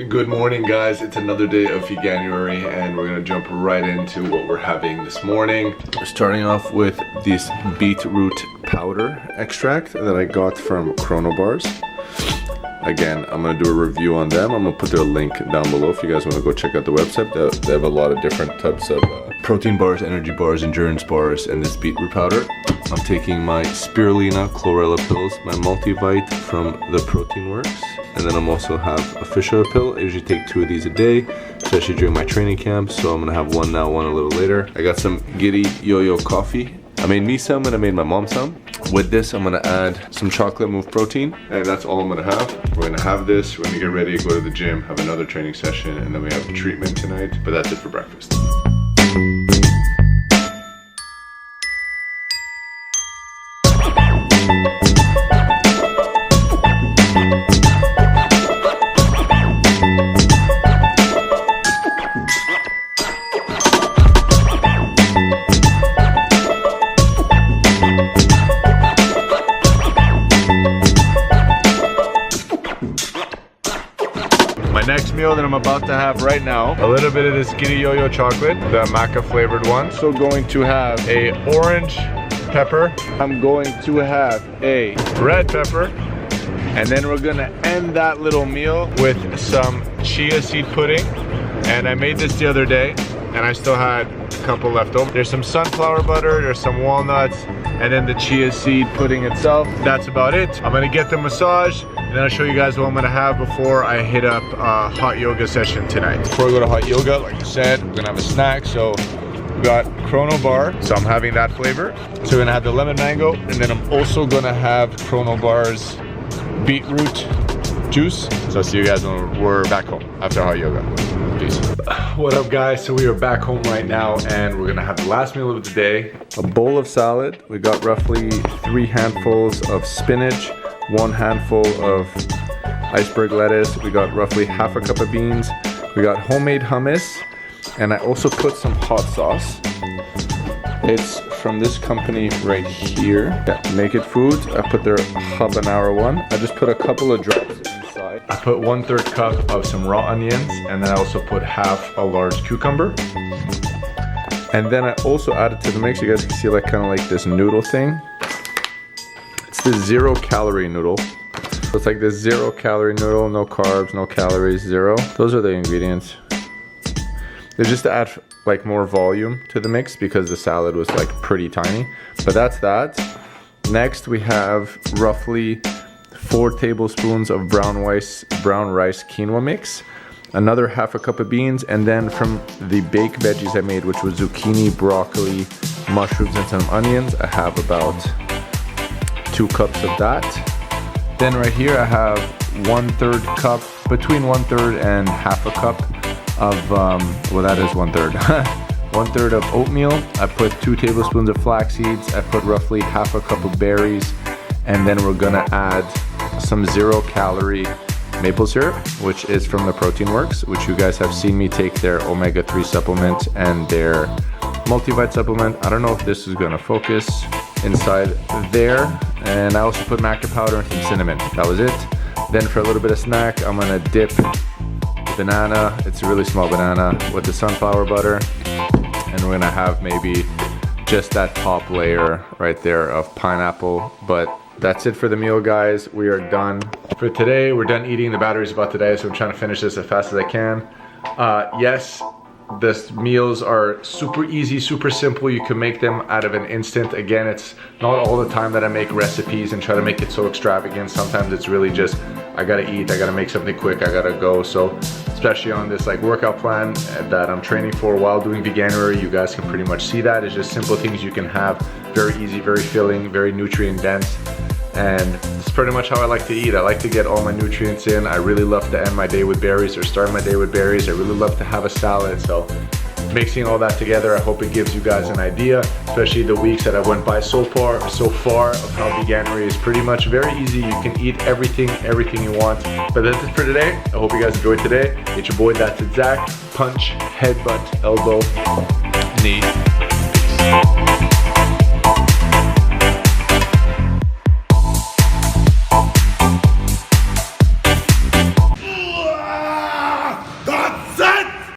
Good morning, guys. It's another day of Veganuary and we're gonna jump right into what we're having this morning. We're starting off with this beetroot powder extract that I got from Chrono Bars. Again, I'm gonna do a review on them. I'm gonna put their link down below if you guys wanna go check out the website. They have a lot of different types of protein bars, energy bars, endurance bars, and this beetroot powder. I'm taking my spirulina chlorella pills, my multivite from the Protein Works. And then I'm also have a fish oil pill. I usually take 2 of these a day, especially during my training camp. So I'm gonna have one now, one a little later. I got some Giddy Yo-Yo coffee. I made me some and I made my mom some. With this, I'm gonna add some chocolate mousse protein. And that's all I'm gonna have. We're gonna have this, we're gonna get ready, go to the gym, have another training session, and then we have a treatment tonight. But that's it for breakfast. My next meal that I'm about to have right now, a little bit of this Giddy Yo-Yo chocolate, the maca flavored one. So going to have a orange pepper. I'm going to have a red pepper. And then we're gonna end that little meal with some chia seed pudding. And I made this the other day and I still had a couple left over. There's some sunflower butter, there's some walnuts, and then the chia seed pudding itself. That's about it. I'm gonna get the massage and then I'll show you guys what I'm gonna have before I hit up a hot yoga session tonight. Before we go to hot yoga, like I said, we're gonna have a snack. So we got Chrono Bar, so I'm having that flavor. So we're gonna have the lemon mango, and then I'm also gonna have Chrono Bar's beetroot juice. So I'll see you guys when we're back home after hot yoga. Peace. What up, guys? So we are back home right now and we're gonna have the last meal of the day. A bowl of salad. We got roughly 3 handfuls of spinach, 1 handful of iceberg lettuce. We got roughly half a cup of beans. We got homemade hummus, and I also put some hot sauce. It's from this company right here, Naked Foods. I put their habanero one. I just put a couple of drops inside. I put 1/3 cup of some raw onions, and then I also put half a large cucumber. And then I also added to the mix, you guys can see like kind of like this noodle thing. It's the 0 calorie noodle. So it's like this 0 calorie noodle, no carbs, no calories, 0. Those are the ingredients. They're just to add like more volume to the mix because the salad was like pretty tiny. But that's that. Next we have roughly 4 tablespoons of brown rice quinoa mix. Another half a cup of beans, and then from the baked veggies I made, which was zucchini, broccoli, mushrooms, and some onions, I have about 2 cups of that. Then right here I have 1/3 cup, between 1/3 and half a cup of, well that is 1/3. 1/3 of oatmeal. I put 2 tablespoons of flax seeds. I put roughly half a cup of berries. And then we're gonna add some 0 calorie maple syrup, which is from the Protein Works, which you guys have seen me take their omega-3 supplement and their multivite supplement. I don't know if this is gonna focus inside there. And I also put maca powder and some cinnamon. That was it. Then for a little bit of snack, I'm gonna dip the banana, it's a really small banana, with the sunflower butter. And we're gonna have maybe just that top layer right there of pineapple. But that's it for the meal, guys. We are done for today. We're done eating. The battery's about to die, so I'm trying to finish this as fast as I can. Yes, the meals are super easy, super simple. You can make them out of an instant. Again, it's not all the time that I make recipes and try to make it so extravagant. Sometimes it's really just, I gotta eat, I gotta make something quick, I gotta go. So especially on this like workout plan that I'm training for while doing Veganuary, you guys can pretty much see that. It's just simple things you can have, very easy, very filling, very nutrient dense. And it's pretty much how I like to eat. I like to get all my nutrients in. I really love to end my day with berries or start my day with berries. I really love to have a salad. So mixing all that together, I hope it gives you guys an idea, especially the weeks that I went by so far of how Veganuary is pretty much very easy. You can eat everything you want. But that's it for today. I hope you guys enjoyed today. It's your boy, that's it, Zach. Punch, headbutt, elbow, knee. Peace.